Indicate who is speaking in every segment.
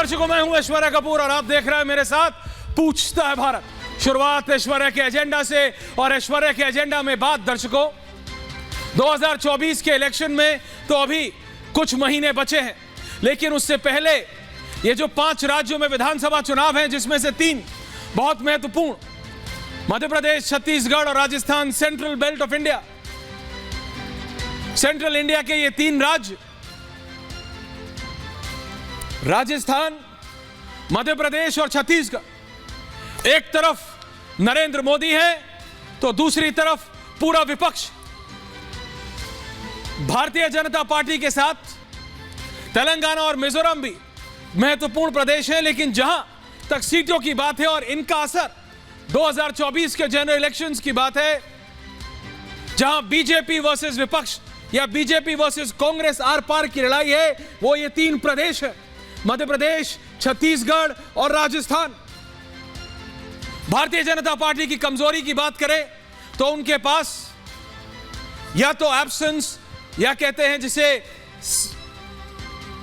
Speaker 1: दर्शकों, मैं हूं ऐश्वर्या कपूर और आप देख रहे हैं मेरे साथ पूछता है भारत। शुरुआत ऐश्वर्या के एजेंडा से, और ऐश्वर्या के एजेंडा में बात दर्शकों 2024 के इलेक्शन में तो अभी कुछ महीने बचे हैं, लेकिन उससे पहले ये जो 5 राज्यों में विधानसभा चुनाव हैं, जिसमें से 3 बहुत महत्वपूर्ण, मध्य प्रदेश, छत्तीसगढ़ और Rajasthan, central belt of India, central India के ये 3 राज्य, राजस्थान, मध्य प्रदेश और छत्तीसगढ़, एक तरफ नरेंद्र मोदी है तो दूसरी तरफ पूरा विपक्ष भारतीय जनता पार्टी के साथ। तेलंगाना और मिजोरम भी महत्वपूर्ण प्रदेश है, लेकिन जहां तक सीटों की बात है और इनका असर 2024 के जनरल इलेक्शंस की बात है, जहां बीजेपी वर्सेस विपक्ष या बीजेपी वर्सेस कांग्रेस आर पार की लड़ाई है, वो ये 3 प्रदेश है, मध्य प्रदेश, छत्तीसगढ़ और राजस्थान। भारतीय जनता पार्टी की कमजोरी की बात करें तो उनके पास या तो एब्सेंस, या कहते हैं जिसे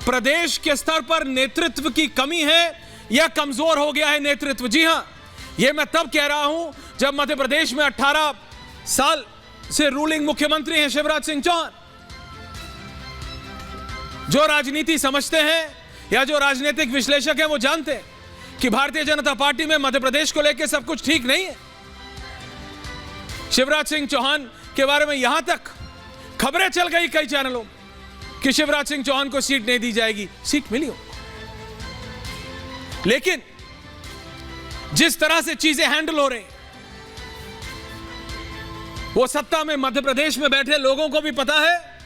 Speaker 1: प्रदेश के स्तर पर नेतृत्व की कमी है, या कमजोर हो गया है नेतृत्व। जी हां, यह मैं तब कह रहा हूं जब मध्य प्रदेश में 18 साल से रूलिंग मुख्यमंत्री हैं शिवराज सिंह चौहान। जो राजनीति समझते हैं या जो राजनीतिक विश्लेषक हैं वो जानते हैं कि भारतीय जनता पार्टी में मध्य प्रदेश को लेकर सब कुछ ठीक नहीं है। शिवराज सिंह चौहान के बारे में यहां तक खबरें चल गई कई चैनलों में कि शिवराज सिंह चौहान को सीट नहीं दी जाएगी। सीट मिली हो, लेकिन जिस तरह से चीजें हैंडल हो रही, वो सत्ता में मध्य प्रदेश में बैठे लोगों को भी पता है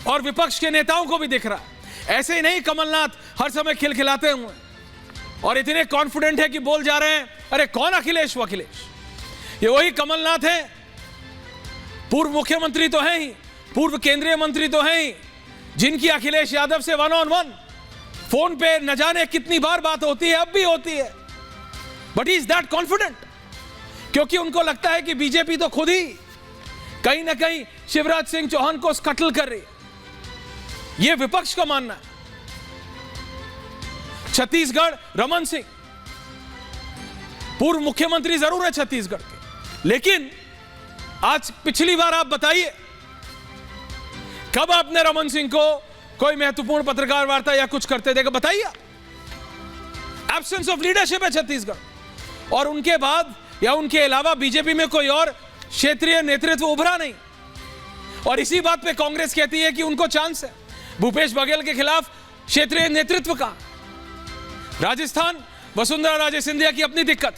Speaker 1: और विपक्ष के नेताओं को भी दिख रहा है। ऐसे ही नहीं कमलनाथ हर समय खिलखिलाते हुए और इतने कॉन्फिडेंट है कि बोल जा रहे हैं, अरे कौन अखिलेश? वो अखिलेश, ये वही कमलनाथ है, पूर्व मुख्यमंत्री तो है ही, पूर्व केंद्रीय मंत्री तो है ही, जिनकी अखिलेश यादव से 1-on-1 फोन पे न जाने कितनी बार बात होती है, अब भी होती है। बट इज दैट कॉन्फिडेंट, क्योंकि उनको लगता है कि बीजेपी तो खुद ही कहीं ना कहीं शिवराज सिंह चौहान को स्कटल कर रही है। यह विपक्ष का मानना है। छत्तीसगढ़, रमन सिंह पूर्व मुख्यमंत्री जरूर है छत्तीसगढ़ के, लेकिन आज पिछली बार आप बताइए कब आपने रमन सिंह को कोई महत्वपूर्ण पत्रकार वार्ता या कुछ करते देखा? बताइए। एब्सेंस ऑफ लीडरशिप है छत्तीसगढ़, और उनके बाद या उनके अलावा बीजेपी में कोई और क्षेत्रीय नेतृत्व उभरा नहीं। और इसी बात पे कांग्रेस कहती है कि उनको चांस है। भूपेश बघेल के खिलाफ क्षेत्रीय नेतृत्व का। राजस्थान, वसुंधरा राजे सिंधिया की अपनी दिक्कत।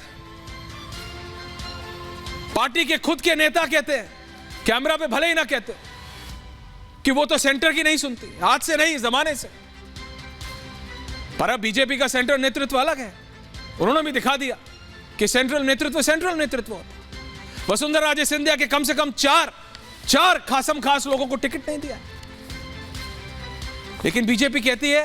Speaker 1: पार्टी के खुद के नेता कहते हैं, कैमरा पे भले ही ना कहते, कि वो तो सेंटर की नहीं सुनती, आज से नहीं जमाने से। पर अब बीजेपी का सेंटर नेतृत्व अलग है। उन्होंने भी दिखा दिया कि सेंट्रल नेतृत्व होता। वसुंधरा राजे सिंधिया के कम से कम 4 खासम खास लोगों को टिकट नहीं दिया। लेकिन बीजेपी कहती है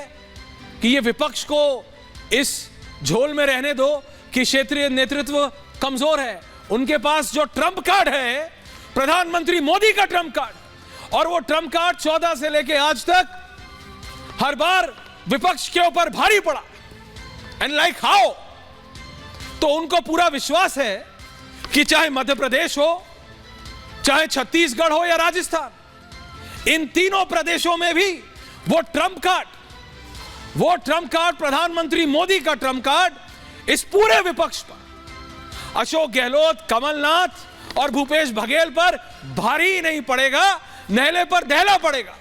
Speaker 1: कि ये विपक्ष को इस झोल में रहने दो कि क्षेत्रीय नेतृत्व कमजोर है। उनके पास जो ट्रम्प कार्ड है, प्रधानमंत्री मोदी का ट्रम्प कार्ड, और वो ट्रम्प कार्ड 14 से लेके आज तक हर बार विपक्ष के ऊपर भारी पड़ा। एंड लाइक हाउ, तो उनको पूरा विश्वास है कि चाहे मध्य प्रदेश हो, चाहे छत्तीसगढ़ हो या राजस्थान, इन तीनों प्रदेशों में भी वो ट्रम्प कार्ड, प्रधानमंत्री मोदी का ट्रम्प कार्ड इस पूरे विपक्ष पर, अशोक गहलोत, कमलनाथ और भूपेश बघेल पर भारी नहीं पड़ेगा, नहले पर दहला पड़ेगा।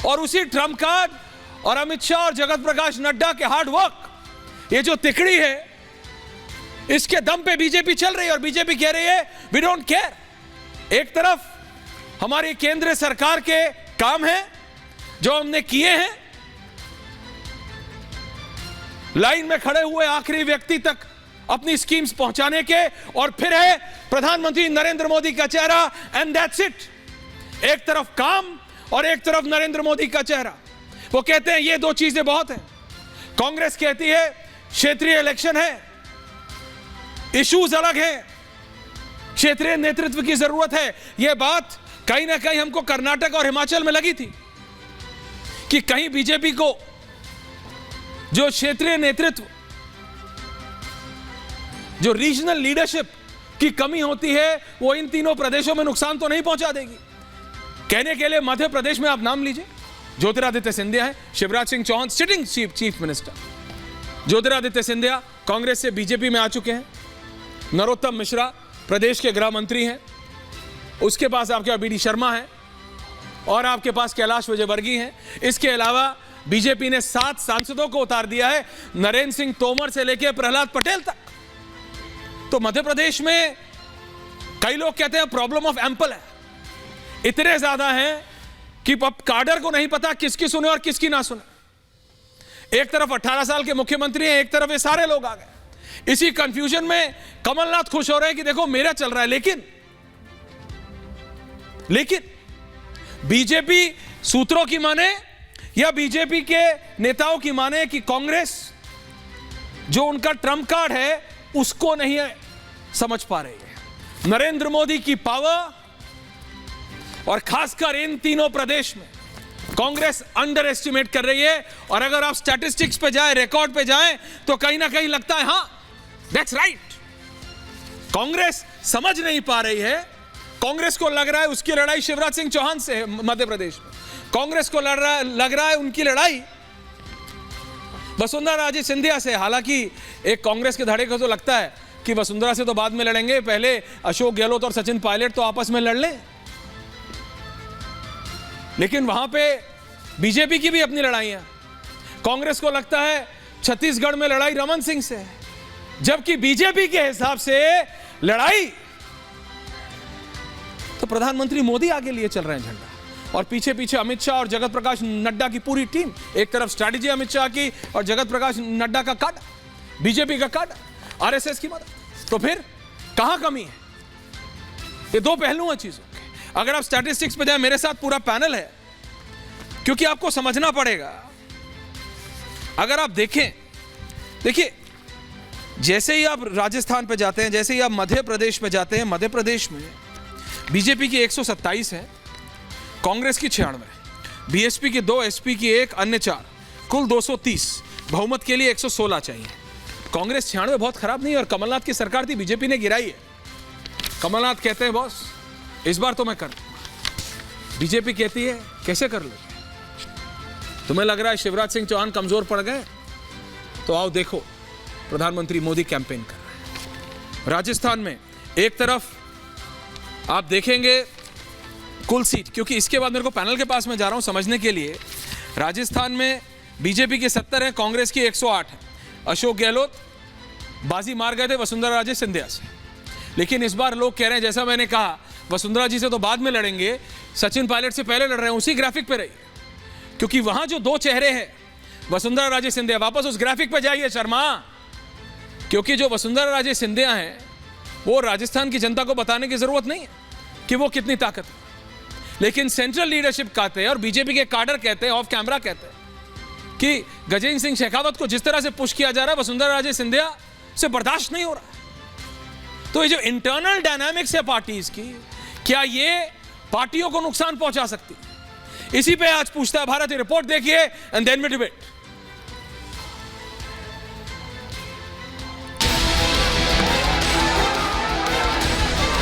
Speaker 1: और उसी ट्रम्प कार्ड और अमित शाह और जगत प्रकाश नड्डा के हार्ड वर्क, ये जो तिकड़ी है, इसके दम पे बीजेपी चल रही है। और बीजेपी कह रही है वी डोंट केयर। एक तरफ हमारी केंद्र सरकार के काम है जो हमने किए हैं, लाइन में खड़े हुए आखिरी व्यक्ति तक अपनी स्कीम्स पहुंचाने के, और फिर है प्रधानमंत्री नरेंद्र मोदी का चेहरा, एंड दैट्स इट। एक तरफ काम और एक तरफ नरेंद्र मोदी का चेहरा। वो कहते हैं ये 2 चीजें बहुत हैं। कांग्रेस कहती है क्षेत्रीय इलेक्शन है, इश्यूज अलग हैं, क्षेत्रीय नेतृत्व की जरूरत है। यह बात कहीं ना कहीं हमको कर्नाटक और हिमाचल में लगी थी कि कहीं बीजेपी को जो क्षेत्रीय नेतृत्व, जो रीजनल लीडरशिप की कमी होती है, वो इन तीनों प्रदेशों में नुकसान तो नहीं पहुंचा देगी। कहने के लिए मध्य प्रदेश में आप नाम लीजिए, ज्योतिरादित्य सिंधिया है, Shivraj Singh Chouhan sitting chief minister, Jyotiraditya Scindia Congress से बीजेपी में आ चुके हैं, नरोत्तम मिश्रा प्रदेश के गृह मंत्री हैं, उसके पास आपके बीडी शर्मा है और आपके पास कैलाश विजयवर्गीय हैं। इसके अलावा बीजेपी ने 7 सांसदों को उतार दिया है, नरेंद्र सिंह तोमर से लेकर प्रहलाद पटेल तक। तो मध्य प्रदेश में कई लोग कहते हैं प्रॉब्लम ऑफ एम्पल है, इतने ज्यादा हैं कि अब काडर को नहीं पता किसकी सुने और किसकी ना सुने। एक तरफ 18 साल के मुख्यमंत्री हैं, एक तरफ ये सारे लोग आ गए। इसी कंफ्यूजन में कमलनाथ खुश हो रहे हैं कि देखो मेरा चल रहा है, लेकिन बीजेपी सूत्रों की माने या बीजेपी के नेताओं की माने कि कांग्रेस जो उनका ट्रम्प कार्ड है उसको नहीं समझ पा रही है। नरेंद्र मोदी की पावर और खासकर इन तीनों प्रदेश में कांग्रेस अंडर एस्टिमेट कर रही है। और अगर आप स्टैटिस्टिक्स पे जाएं, रिकॉर्ड पे जाएं, तो कहीं ना कहीं लगता है हां दैट्स राइट, कांग्रेस समझ नहीं पा रही है। कांग्रेस को लग रहा है उसकी लड़ाई शिवराज सिंह चौहान से है मध्य प्रदेश में, कांग्रेस को लग रहा है उनकी लड़ाई वसुंधरा राजे सिंधिया से। हालांकि एक कांग्रेस के धड़े को तो लगता है कि वसुंधरा से तो बाद में लड़ेंगे, पहले अशोक गहलोत और सचिन पायलट तो आपस में लड़ लें। लेकिन वहां पे बीजेपी की भी अपनी लड़ाइयां, कांग्रेस को लगता है छत्तीसगढ़ में लड़ाई रमन सिंह से, जबकि बीजेपी के हिसाब से लड़ाई तो प्रधानमंत्री मोदी आगे लिए चल रहे हैं झंडा, और पीछे पीछे अमित शाह और जगत प्रकाश नड्डा की पूरी टीम। एक तरफ स्ट्रैटेजी अमित शाह की और जगत प्रकाश नड्डा का काटा, बीजेपी का काटा, आरएसएस की मदद। तो फिर कहां कमी है? ये दो पहलू हैं चीजों के। अगर आप स्टैटिस्टिक्स पे जाए, मेरे साथ पूरा पैनल है, क्योंकि आपको समझना पड़ेगा। अगर आप देखें, देखिए जैसे ही आप राजस्थान पे जाते हैं, जैसे ही आप मध्य प्रदेश पे जाते हैं, मध्य प्रदेश में बीजेपी की 127 है, कांग्रेस की 96, बीएसपी की 2, एसपी की 1, अन्य 4, कुल 230। बहुमत के लिए 116 चाहिए। कांग्रेस 96 बहुत खराब नहीं है, और कमलनाथ की सरकार थी, बीजेपी ने गिराई है। कमलनाथ कहते हैं बॉस इस बार तो मैं कर दूंगा, बीजेपी कहती है कैसे कर लो? तुम्हें लग रहा है शिवराज सिंह चौहान कमजोर पड़ गए? तो आओ देखो, प्रधानमंत्री मोदी कैंपेन कर रहे हैं। राजस्थान में एक तरफ आप देखेंगे कुल सीट, क्योंकि इसके बाद मेरे को पैनल के पास में जा रहा हूं समझने के लिए। राजस्थान में बीजेपी के 70 है, कांग्रेस की 108 है। अशोक गहलोत बाजी मार गए थे वसुंधरा राजे सिंधिया से, लेकिन इस बार लोग कह रहे हैं, जैसा मैंने कहा, वसुंधरा जी से तो बाद में लड़ेंगे, सचिन पायलट से पहले लड़ रहे हैं। उसी ग्राफिक पे रहिए, क्योंकि वहां जो दो चेहरे हैं, वसुंधरा राजे सिंधिया, वापस उस ग्राफिक पे जाइए शर्मा, क्योंकि जो वसुंधरा राजे सिंधिया हैं वो राजस्थान की जनता को बताने की जरूरत नहीं है कि वो कितनी ताकत है। लेकिन सेंट्रल लीडरशिप कहते हैं और बीजेपी के काडर कहते हैं, ऑफ कैमरा कहते हैं कि गजेंद्र सिंह शेखावत को जिस तरह से पुश किया जा रहा है, वसुंधरा राजे सिंधिया से बर्दाश्त नहीं हो रहा। तो ये जो इंटरनल डायनामिक्स है पार्टीज की, क्या ये पार्टियों को नुकसान पहुंचा सकती है? इसी पे आज पूछता है भारत। रिपोर्ट देखिए एंड देन वी डिबेट।